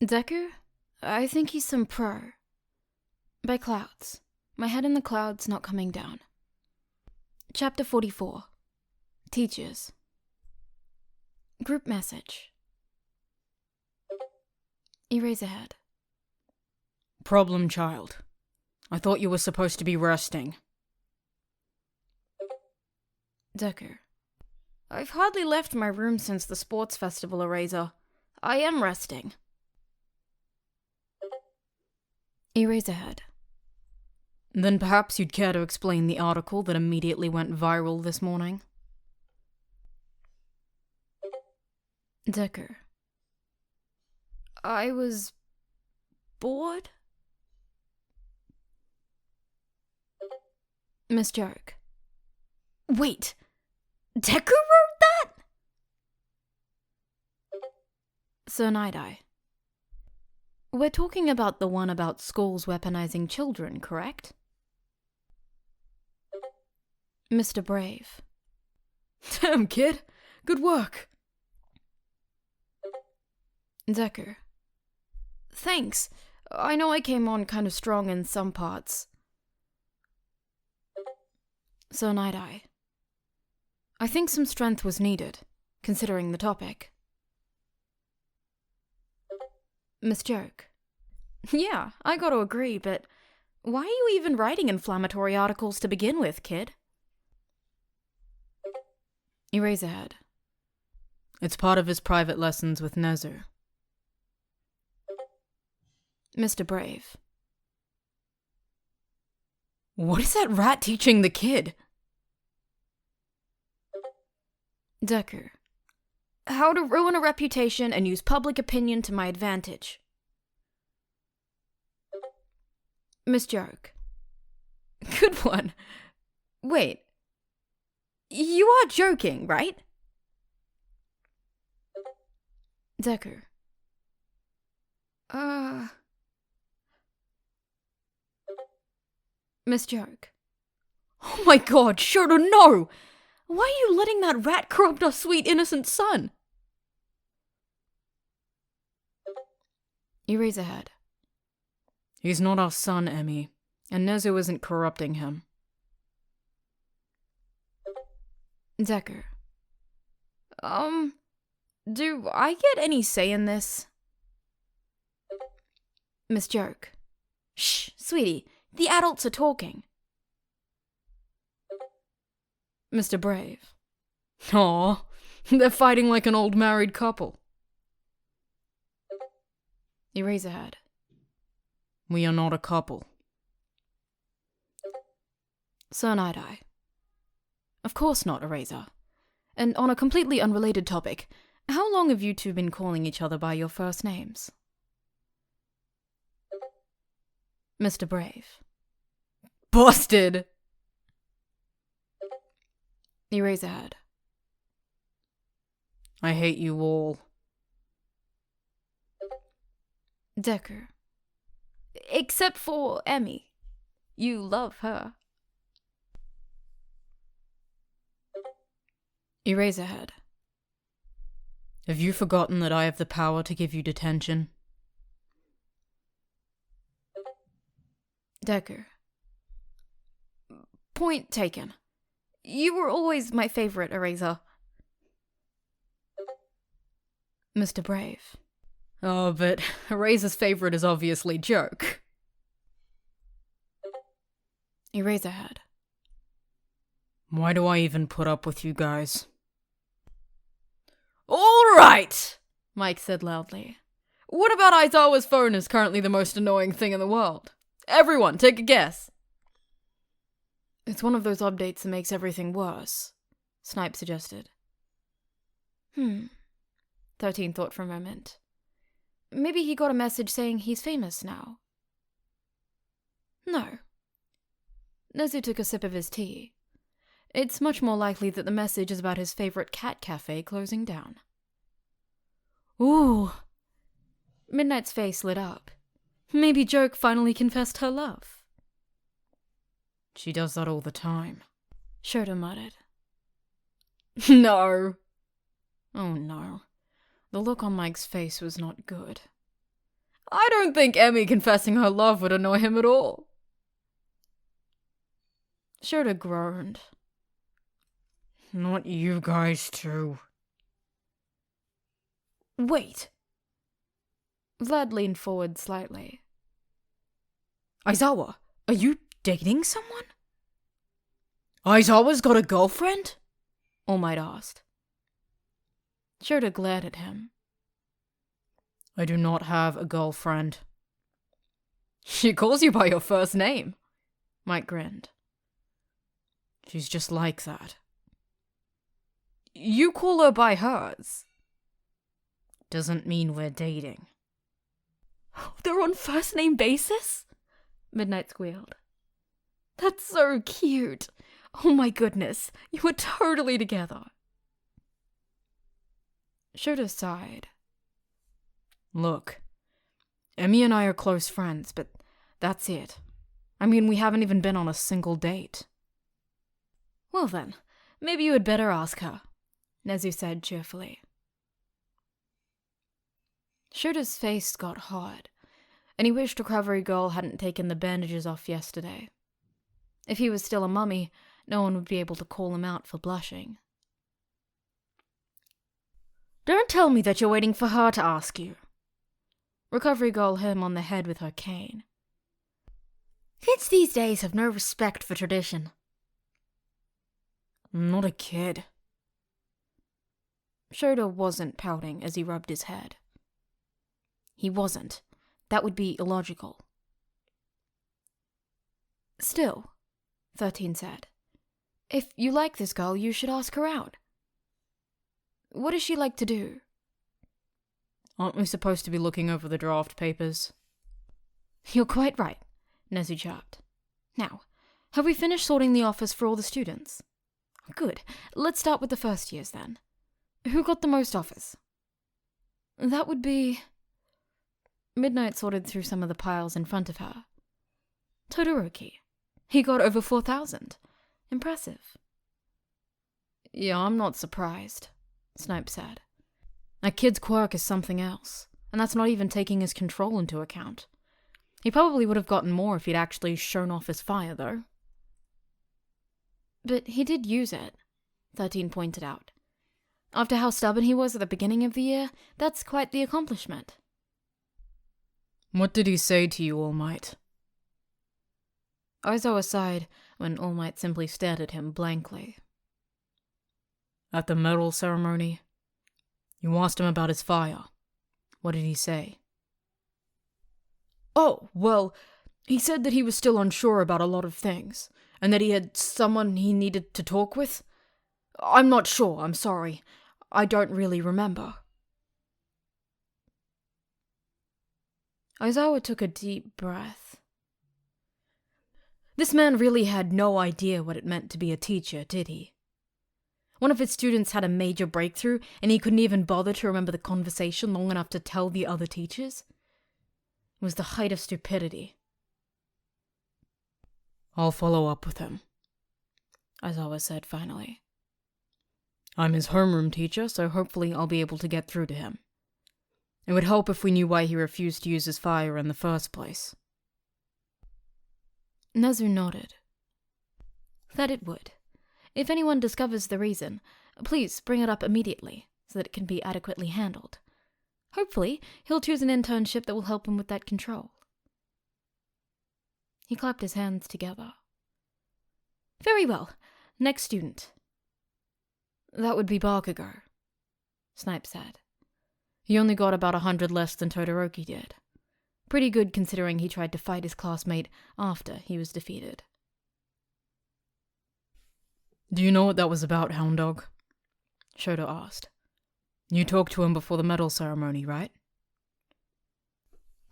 Deku? I think he's some pro. By clouds. My head in the clouds not coming down. Chapter 44. Teachers. Group message. Eraserhead. Problem child. I thought you were supposed to be resting. Deku. I've hardly left my room since the sports festival, Eraser. I am resting. Eraserhead. Then perhaps you'd care to explain the article that immediately went viral this morning? Deku. I was bored? Miss Joke. Wait! Deku wrote that?! Sir Nighteye. We're talking about the one about schools weaponizing children, correct? Mr. Brave. Damn, kid. Good work. Deku. Thanks. I know I came on kind of strong in some parts. Sir Nighteye. I think some strength was needed, considering the topic. Miss Joke. Yeah, I gotta agree, but why are you even writing inflammatory articles to begin with, kid? Eraserhead. It's part of his private lessons with Nezu. Mr. Brave. What is that rat teaching the kid? Deku. How to ruin a reputation and use public opinion to my advantage. Miss Joke. Good one. Wait. You are joking, right? Deku. Miss Joke. Oh my god, Shoto, no! Why are you letting that rat corrupt our sweet innocent son? Eraserhead. He's not our son, Emmy, and Nezu isn't corrupting him. Deku. Do I get any say in this? Miss Joke. Shh, sweetie, the adults are talking. Mr. Brave. Aw, they're fighting like an old married couple. Eraserhead. We are not a couple. Sir Nighteye. Of course not, Eraser. And on a completely unrelated topic, how long have you two been calling each other by your first names? Mr. Brave. Busted! Eraserhead. I hate you all. Deku. Except for Emmy. You love her. Eraserhead. Have you forgotten that I have the power to give you detention? Deku. Point taken. You were always my favorite, Eraser. Mr. Brave. Oh, but Eraser's favorite is obviously Joke. Eraserhead. Why do I even put up with you guys? All right, Mike said loudly. What about Aizawa's phone is currently the most annoying thing in the world? Everyone, take a guess. It's one of those updates that makes everything worse, Snipe suggested. 13 thought for a moment. Maybe he got a message saying he's famous now. No. Nezu took a sip of his tea. It's much more likely that the message is about his favorite cat cafe closing down. Ooh. Midnight's face lit up. Maybe Joke finally confessed her love. She does that all the time. Shoto muttered. No. Oh no. The look on Mike's face was not good. I don't think Emmy confessing her love would annoy him at all. Shota groaned. Not you guys too. Wait. Vlad leaned forward slightly. Aizawa, are you dating someone? Aizawa's got a girlfriend? All Might asked. Shota glared at him. I do not have a girlfriend. She calls you by your first name, Mike grinned. She's just like that. You call her by hers. Doesn't mean we're dating. They're on first name basis? Midnight squealed. That's so cute. Oh my goodness, you were totally together. Shota sighed. Look, Emmy and I are close friends, but that's it. I mean, we haven't even been on a single date. Well then, maybe you had better ask her, Nezu said cheerfully. Shota's face got hard, and he wished Recovery Girl hadn't taken the bandages off yesterday. If he was still a mummy, no one would be able to call him out for blushing. Don't tell me that you're waiting for her to ask you. Recovery Girl hit him on the head with her cane. Kids these days have no respect for tradition. I'm not a kid. Shota wasn't pouting as he rubbed his head. He wasn't. That would be illogical. Still, 13 said, if you like this girl, you should ask her out. What does she like to do? Aren't we supposed to be looking over the draft papers? You're quite right, Nezu chirped. Now, have we finished sorting the office for all the students? Good. Let's start with the first years then. Who got the most offers? That would be... Midnight sorted through some of the piles in front of her. Todoroki. He got over 4,000. Impressive. Yeah, I'm not surprised, Snipe said. A kid's quirk is something else, and that's not even taking his control into account. He probably would have gotten more if he'd actually shown off his fire, though. But he did use it, 13 pointed out. After how stubborn he was at the beginning of the year, that's quite the accomplishment. What did he say to you, All Might? Aizawa sighed when All Might simply stared at him blankly. At the medal ceremony, you asked him about his fire. What did he say? Oh, well, he said that he was still unsure about a lot of things, and that he had someone he needed to talk with. I'm not sure, I'm sorry. I don't really remember. Aizawa took a deep breath. This man really had no idea what it meant to be a teacher, did he? One of his students had a major breakthrough, and he couldn't even bother to remember the conversation long enough to tell the other teachers? It was the height of stupidity. I'll follow up with him, Aizawa said finally. I'm his homeroom teacher, so hopefully I'll be able to get through to him. It would help if we knew why he refused to use his fire in the first place. Nezu nodded. That it would. If anyone discovers the reason, please bring it up immediately, so that it can be adequately handled. Hopefully, he'll choose an internship that will help him with that control. He clapped his hands together. Very well. Next student. That would be Bakugo, Snipe said. He only got about 100 less than Todoroki did. Pretty good considering he tried to fight his classmate after he was defeated. Do you know what that was about, Hound Dog? Shota asked. You talked to him before the medal ceremony, right?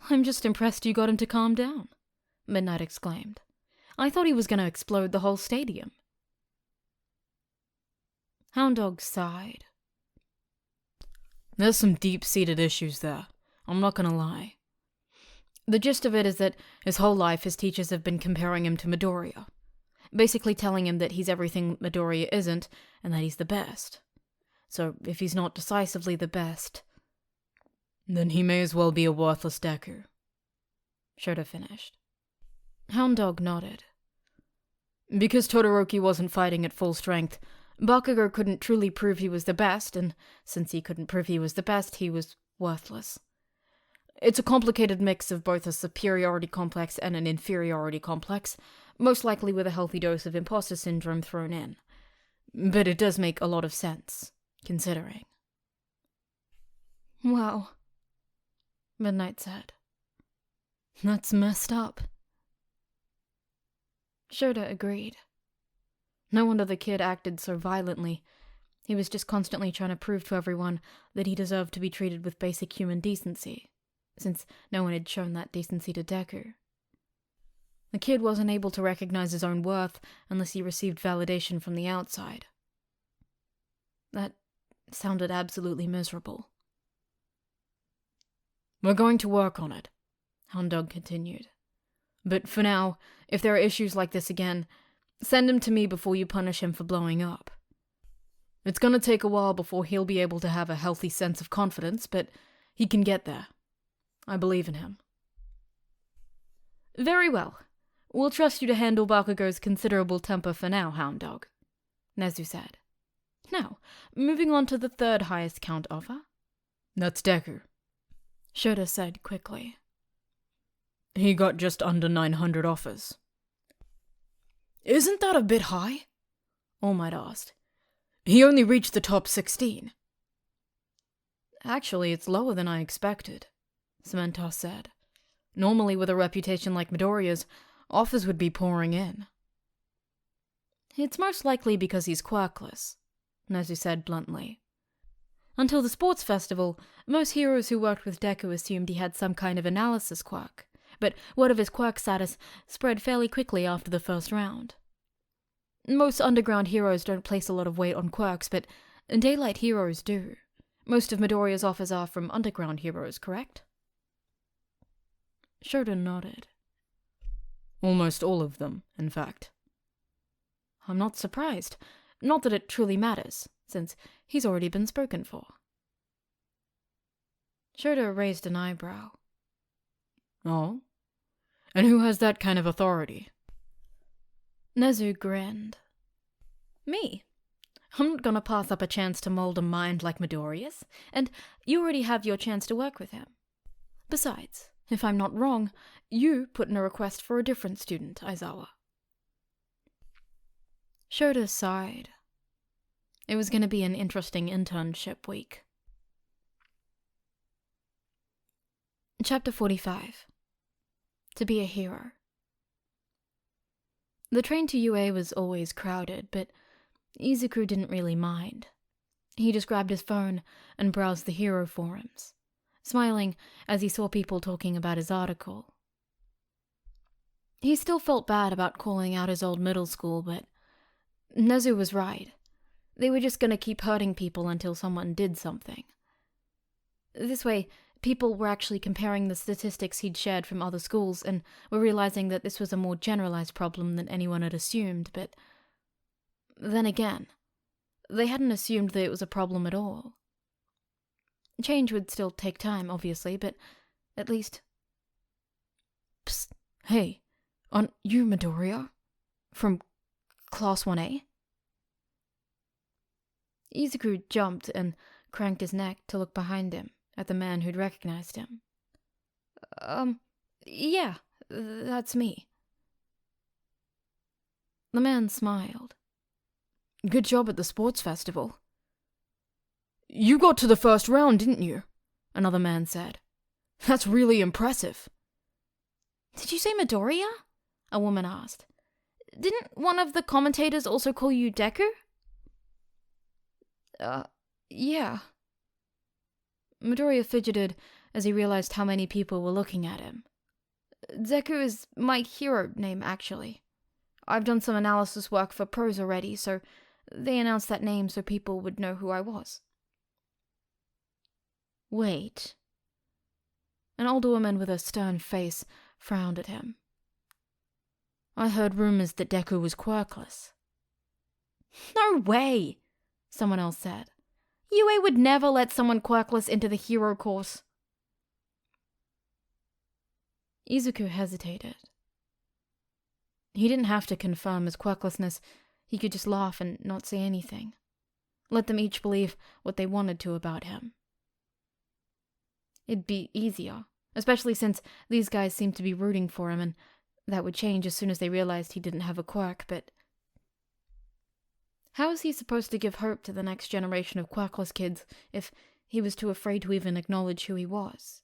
I'm just impressed you got him to calm down, Midnight exclaimed. I thought he was going to explode the whole stadium. Hound Dog sighed. There's some deep-seated issues there, I'm not gonna lie. The gist of it is that his whole life his teachers have been comparing him to Midoriya, basically telling him that he's everything Midoriya isn't, and that he's the best. So if he's not decisively the best, then he may as well be a worthless Deku. Shota finished. Hound Dog nodded. Because Todoroki wasn't fighting at full strength, Bakugo couldn't truly prove he was the best, and since he couldn't prove he was the best, he was worthless. It's a complicated mix of both a superiority complex and an inferiority complex, most likely with a healthy dose of imposter syndrome thrown in. But it does make a lot of sense, considering. Wow, Midnight said. That's messed up. Shota agreed. No wonder the kid acted so violently. He was just constantly trying to prove to everyone that he deserved to be treated with basic human decency, since no one had shown that decency to Deku. The kid wasn't able to recognize his own worth unless he received validation from the outside. That sounded absolutely miserable. We're going to work on it, Hound Dog continued. But for now, if there are issues like this again, send him to me before you punish him for blowing up. It's gonna take a while before he'll be able to have a healthy sense of confidence, but he can get there. I believe in him. Very well. We'll trust you to handle Bakugo's considerable temper for now, Hound Dog, Nezu said. Now, moving on to the third highest count offer. That's Deku, Shota said quickly. He got just under 900 offers. Isn't that a bit high? All Might asked. He only reached the top 16. Actually, it's lower than I expected, Cementos said. Normally, with a reputation like Midoriya's, offers would be pouring in. It's most likely because he's quirkless, Nezu said bluntly. Until the sports festival, most heroes who worked with Deku assumed he had some kind of analysis quirk, but word of his quirk status spread fairly quickly after the first round. Most underground heroes don't place a lot of weight on quirks, but daylight heroes do. Most of Midoriya's offers are from underground heroes, correct? Shota nodded. Almost all of them, in fact. I'm not surprised. Not that it truly matters, since he's already been spoken for. Shota raised an eyebrow. Oh? And who has that kind of authority? Nezu grinned. Me. I'm not gonna pass up a chance to mold a mind like Midoriya's, and you already have your chance to work with him. Besides, if I'm not wrong, you put in a request for a different student, Aizawa. Shota sighed. It was gonna be an interesting internship week. Chapter 45. To be a hero. The train to UA was always crowded, but Izuku didn't really mind. He just grabbed his phone and browsed the hero forums, smiling as he saw people talking about his article. He still felt bad about calling out his old middle school, but Nezu was right. They were just gonna keep hurting people until someone did something. This way, people were actually comparing the statistics he'd shared from other schools and were realizing that this was a more generalized problem than anyone had assumed, but then again, they hadn't assumed that it was a problem at all. Change would still take time, obviously, but at least... Psst, hey, aren't you Midoriya? From Class 1A? Izuku jumped and cranked his neck to look behind him at the man who'd recognized him. Yeah, that's me. The man smiled. Good job at the sports festival. You got to the first round, didn't you? Another man said. That's really impressive. Did you say Midoriya? A woman asked. Didn't one of the commentators also call you Deku? Yeah. Midoriya fidgeted as he realized how many people were looking at him. Deku is my hero name, actually. I've done some analysis work for pros already, so they announced that name so people would know who I was. Wait. An older woman with a stern face frowned at him. I heard rumors that Deku was quirkless. No way, someone else said. UA would never let someone quirkless into the hero course. Izuku hesitated. He didn't have to confirm his quirklessness. He could just laugh and not say anything. Let them each believe what they wanted to about him. It'd be easier, especially since these guys seemed to be rooting for him, and that would change as soon as they realized he didn't have a quirk, but how is he supposed to give hope to the next generation of quirkless kids if he was too afraid to even acknowledge who he was?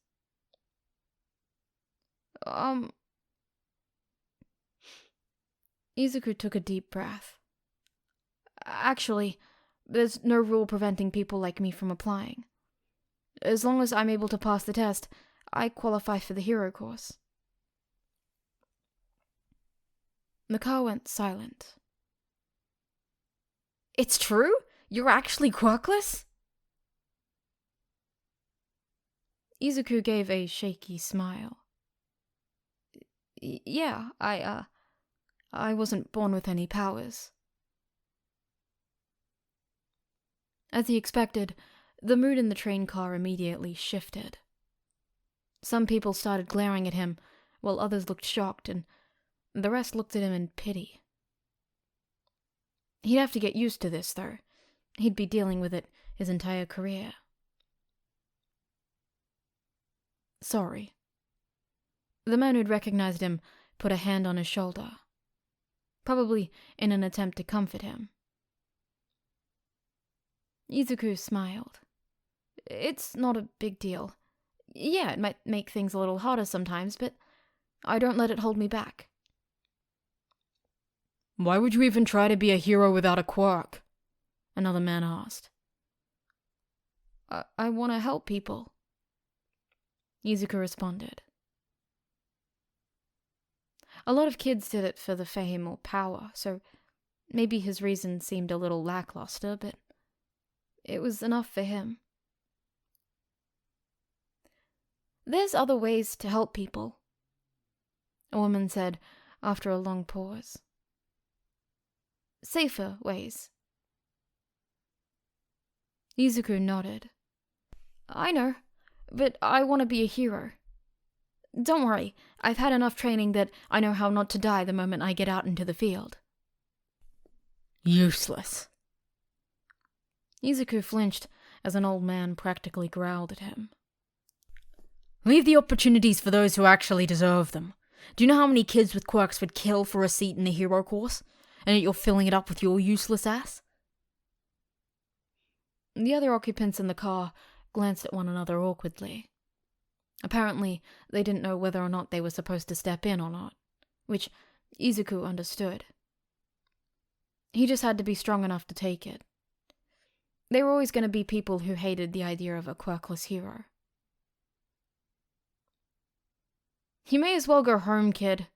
Izuku took a deep breath. Actually, there's no rule preventing people like me from applying. As long as I'm able to pass the test, I qualify for the hero course. The car went silent. It's true? You're actually quirkless? Izuku gave a shaky smile. Yeah, I wasn't born with any powers. As he expected, the mood in the train car immediately shifted. Some people started glaring at him, while others looked shocked, and the rest looked at him in pity. He'd have to get used to this, though. He'd be dealing with it his entire career. Sorry. The man who'd recognized him put a hand on his shoulder, probably in an attempt to comfort him. Izuku smiled. It's not a big deal. Yeah, it might make things a little harder sometimes, but I don't let it hold me back. Why would you even try to be a hero without a quirk? Another man asked. I want to help people, Izuku responded. A lot of kids did it for the fame or power, so maybe his reason seemed a little lackluster, but it was enough for him. There's other ways to help people, a woman said after a long pause. Safer ways. Izuku nodded. I know, but I want to be a hero. Don't worry, I've had enough training that I know how not to die the moment I get out into the field. Useless. Izuku flinched as an old man practically growled at him. Leave the opportunities for those who actually deserve them. Do you know how many kids with quirks would kill for a seat in the hero course? And yet you're filling it up with your useless ass? The other occupants in the car glanced at one another awkwardly. Apparently, they didn't know whether or not they were supposed to step in or not, which Izuku understood. He just had to be strong enough to take it. There were always going to be people who hated the idea of a quirkless hero. You may as well go home, kid,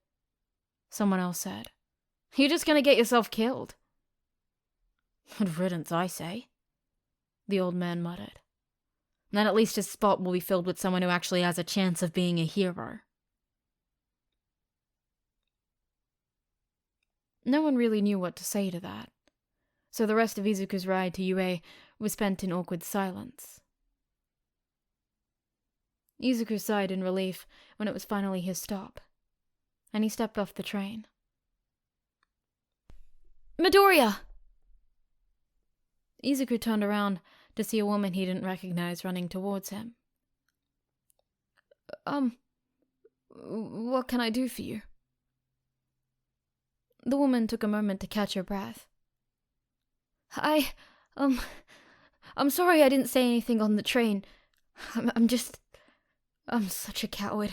someone else said. You're just going to get yourself killed. Good riddance, I say, the old man muttered. Then at least his spot will be filled with someone who actually has a chance of being a hero. No one really knew what to say to that, so the rest of Izuku's ride to UA was spent in awkward silence. Izuku sighed in relief when it was finally his stop, and he stepped off the train. Midoriya! Izuku turned around to see a woman he didn't recognize running towards him. What can I do for you? The woman took a moment to catch her breath. I'm sorry I didn't say anything on the train. I'm such a coward.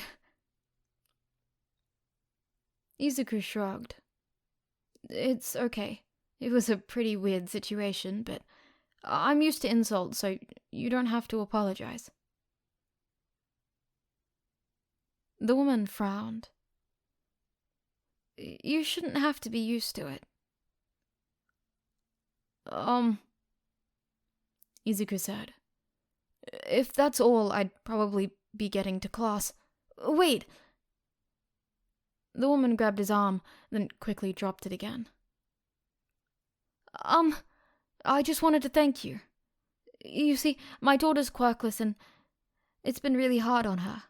Izuku shrugged. It's okay. It was a pretty weird situation, but I'm used to insults, so you don't have to apologize. The woman frowned. You shouldn't have to be used to it. Izuku said. If that's all, I'd probably be getting to class. Wait! The woman grabbed his arm, then quickly dropped it again. I just wanted to thank you. You see, my daughter's quirkless and it's been really hard on her.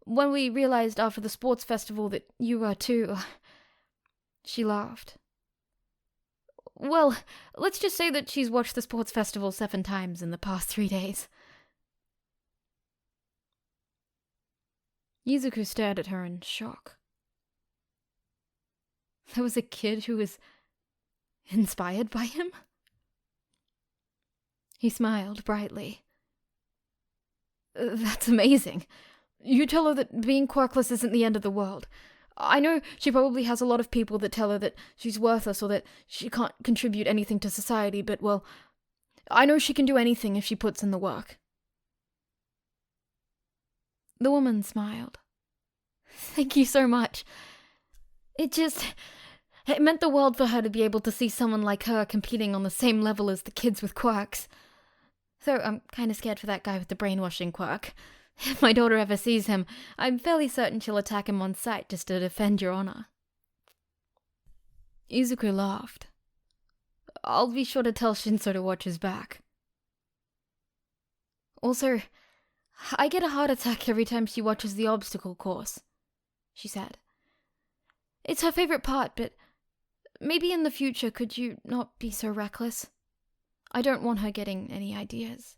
when we realized after the sports festival that you were too." She laughed. "Well, let's just say that she's watched the sports festival 7 times in the past 3 days. Izuku stared at her in shock. There was a kid who was inspired by him? He smiled brightly. "That's amazing. You tell her that being quirkless isn't the end of the world. I know she probably has a lot of people that tell her that she's worthless or that she can't contribute anything to society, but, well, I know she can do anything if she puts in the work." The woman smiled. "Thank you so much. It meant the world for her to be able to see someone like her competing on the same level as the kids with quirks. Though I'm kind of scared for that guy with the brainwashing quirk. If my daughter ever sees him, I'm fairly certain she'll attack him on sight just to defend your honor." Izuku laughed. "I'll be sure to tell Shinso to watch his back. Also, I get a heart attack every time she watches the obstacle course," she said. "It's her favorite part, but maybe in the future could you not be so reckless? I don't want her getting any ideas."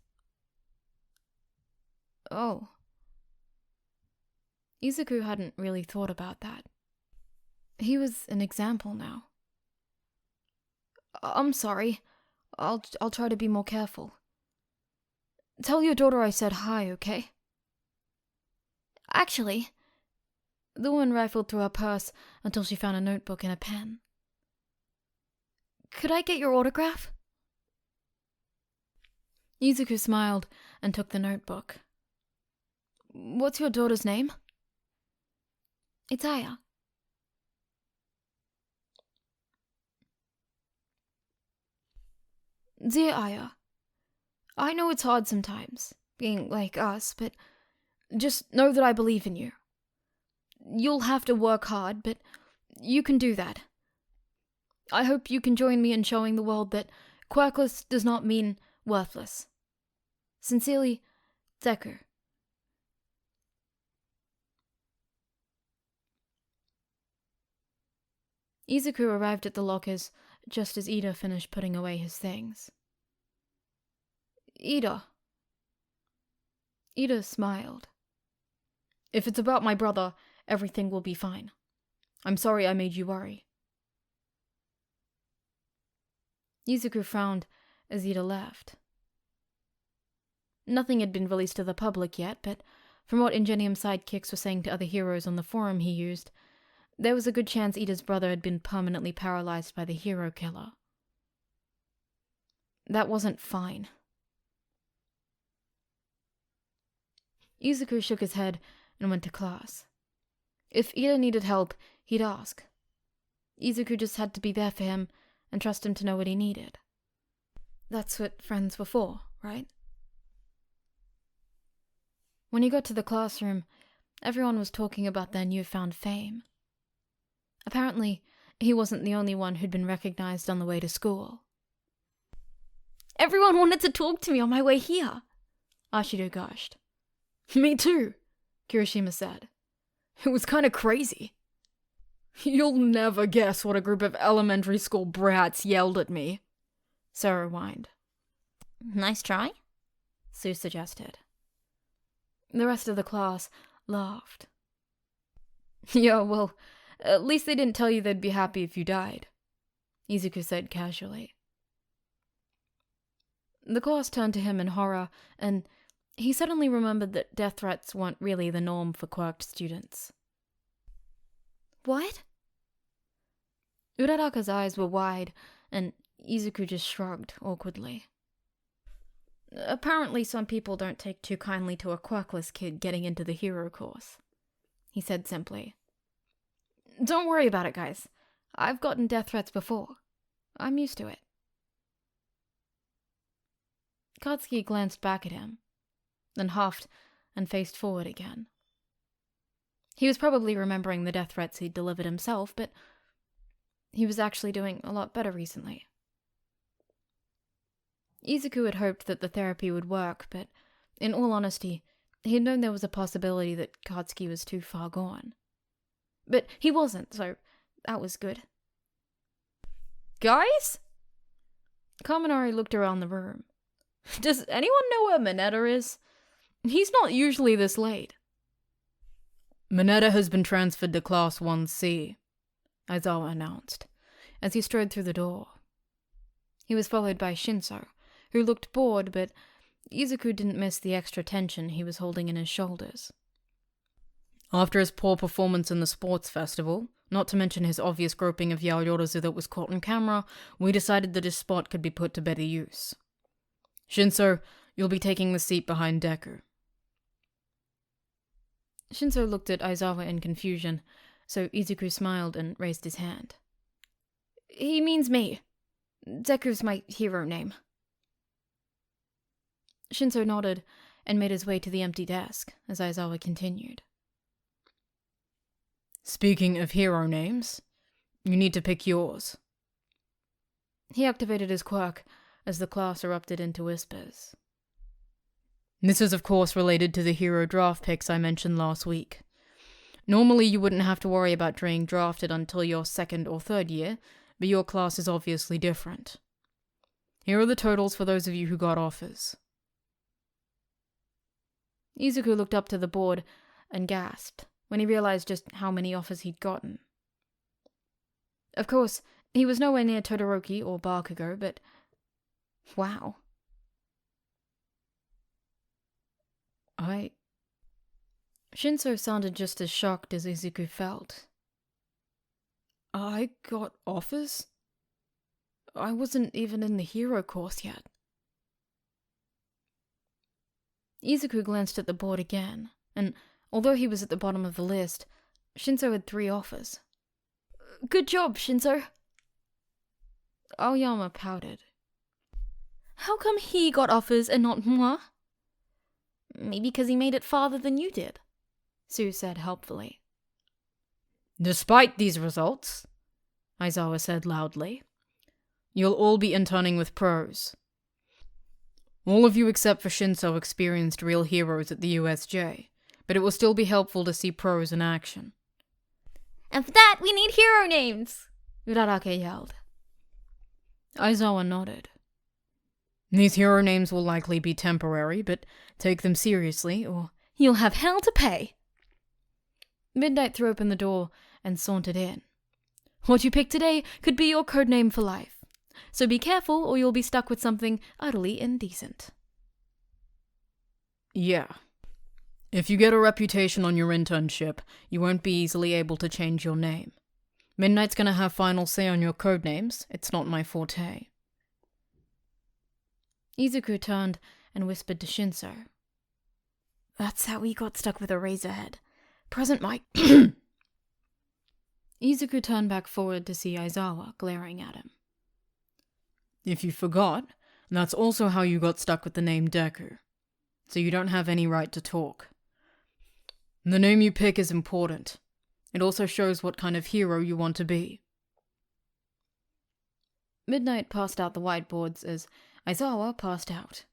Oh. Izuku hadn't really thought about that. He was an example now. "I'm sorry. I'll try to be more careful. Tell your daughter I said hi, okay?" "Actually," the woman rifled through her purse until she found a notebook and a pen. "Could I get your autograph?" Izuku smiled and took the notebook. "What's your daughter's name?" "It's Aya." "Dear Aya, I know it's hard sometimes, being like us, but just know that I believe in you. You'll have to work hard, but you can do that. I hope you can join me in showing the world that quirkless does not mean worthless. Sincerely, Deku." Izuku arrived at the lockers just as Ida finished putting away his things. "Ida." Ida smiled. "If it's about my brother, everything will be fine. I'm sorry I made you worry." Izuku frowned as Ida left. Nothing had been released to the public yet, but from what Ingenium sidekicks were saying to other heroes on the forum he used, there was a good chance Ida's brother had been permanently paralyzed by the hero killer. That wasn't fine. Izuku shook his head and went to class. If Ida needed help, he'd ask. Izuku just had to be there for him and trust him to know what he needed. That's what friends were for, right? When he got to the classroom, everyone was talking about their newfound fame. Apparently, he wasn't the only one who'd been recognized on the way to school. "Everyone wanted to talk to me on my way here," Ashido gushed. "Me too," Kirishima said. "It was kind of crazy." "You'll never guess what a group of elementary school brats yelled at me," Sarah whined. "Nice try," Sue suggested. The rest of the class laughed. "Yeah, well, at least they didn't tell you they'd be happy if you died," Izuku said casually. The class turned to him in horror, and he suddenly remembered that death threats weren't really the norm for quirked students. "What?" Uraraka's eyes were wide, and Izuku just shrugged awkwardly. "Apparently some people don't take too kindly to a quirkless kid getting into the hero course," he said simply. "Don't worry about it, guys. I've gotten death threats before. I'm used to it." Katsuki glanced back at him, then huffed and faced forward again. He was probably remembering the death threats he'd delivered himself, but he was actually doing a lot better recently. Izuku had hoped that the therapy would work, but in all honesty, He'd known there was a possibility that Katsuki was too far gone. But he wasn't, so that was good. Guys? Kaminari looked around the room. Does anyone know where Mineta is? He's not usually this late. Mineta has been transferred to Class 1C, Aizawa announced, as he strode through the door. He was followed by Shinso, who looked bored, but Izuku didn't miss the extra tension he was holding in his shoulders. After his poor performance in the sports festival, not to mention his obvious groping of Yaoyorozu that was caught on camera, we decided that his spot could be put to better use. Shinso, you'll be taking the seat behind Deku. Shinso looked at Aizawa in confusion, so Izuku smiled and raised his hand. He means me. Deku's my hero name. Shinso nodded and made his way to the empty desk as Aizawa continued. Speaking of hero names, you need to pick yours. He activated his quirk as the class erupted into whispers. This is of course related to the hero draft picks I mentioned last week. Normally you wouldn't have to worry about being drafted until your second or third year, but your class is obviously different. Here are the totals for those of you who got offers. Izuku looked up to the board and gasped when he realized just how many offers he'd gotten. Of course, he was nowhere near Todoroki or Bakugo, but wow. Shinso sounded just as shocked as Izuku felt. I got offers? I wasn't even in the hero course yet. Izuku glanced at the board again, and although he was at the bottom of the list, Shinso had 3 offers. Good job, Shinso. Aoyama pouted. How come he got offers and not moi? Maybe because he made it farther than you did, Sue said helpfully. Despite these results, Aizawa said loudly, you'll all be interning with pros. All of you except for Shinso experienced real heroes at the USJ, but it will still be helpful to see pros in action. And for that, we need hero names, Urarake yelled. Aizawa nodded. These hero names will likely be temporary, but take them seriously, or you'll have hell to pay. Midnight threw open the door and sauntered in. What you pick today could be your code name for life, so be careful or you'll be stuck with something utterly indecent. Yeah. If you get a reputation on your internship, you won't be easily able to change your name. Midnight's gonna have final say on your code names. It's not my forte. Izuku turned and whispered to Shinso. That's how he got stuck with Eraserhead. Present Mike. Izuku turned back forward to see Aizawa glaring at him. If you forgot, that's also how you got stuck with the name Deku. So you don't have any right to talk. The name you pick is important. It also shows what kind of hero you want to be. Midnight passed out the whiteboards as Aizawa passed out.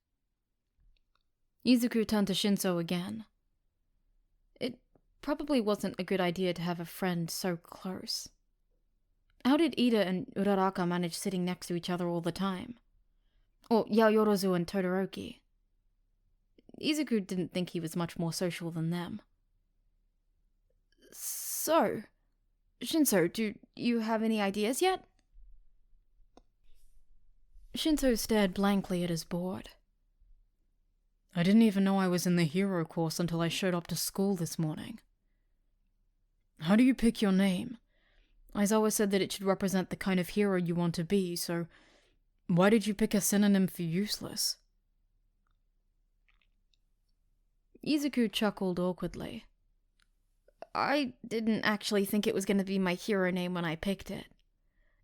Izuku turned to Shinso again. It probably wasn't a good idea to have a friend so close. How did Ida and Uraraka manage sitting next to each other all the time? Or Yaoyorozu and Todoroki? Izuku didn't think he was much more social than them. So, Shinso, do you have any ideas yet? Shinso stared blankly at his board. I didn't even know I was in the hero course until I showed up to school this morning. How do you pick your name? Aizawa said that it should represent the kind of hero you want to be, so why did you pick a synonym for useless? Izuku chuckled awkwardly. I didn't actually think it was going to be my hero name when I picked it.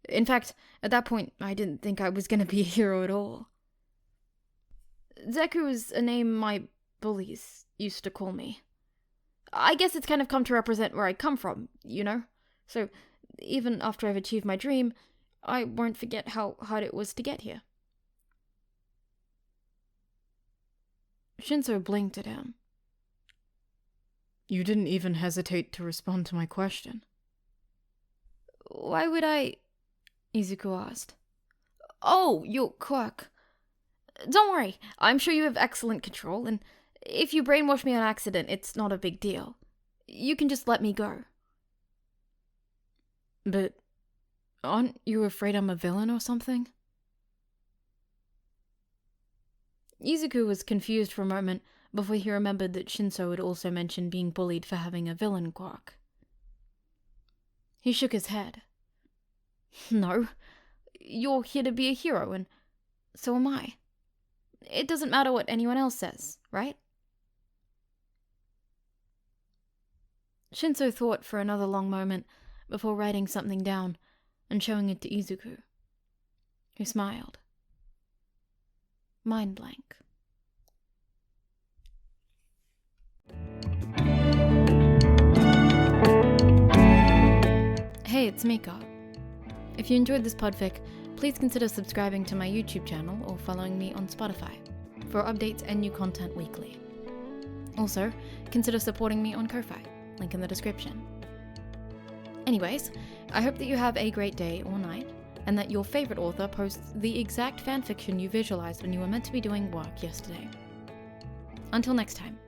In fact, at that point, I didn't think I was going to be a hero at all. Deku is a name my bullies used to call me. I guess it's kind of come to represent where I come from, you know? So, even after I've achieved my dream, I won't forget how hard it was to get here. Shinso blinked at him. You didn't even hesitate to respond to my question. Why would I? Izuku asked. Oh, your quirk. Don't worry, I'm sure you have excellent control, and if you brainwash me on accident, it's not a big deal. You can just let me go. But aren't you afraid I'm a villain or something? Izuku was confused for a moment before he remembered that Shinso had also mentioned being bullied for having a villain quirk. He shook his head. No, you're here to be a hero, and so am I. It doesn't matter what anyone else says, right? Shinso thought for another long moment before writing something down and showing it to Izuku, who smiled. Mind blank. Hey, it's Mika. If you enjoyed this podfic, please consider subscribing to my YouTube channel or following me on Spotify for updates and new content weekly. Also, consider supporting me on Ko-Fi, link in the description. Anyways, I hope that you have a great day or night, and that your favorite author posts the exact fanfiction you visualized when you were meant to be doing work yesterday. Until next time.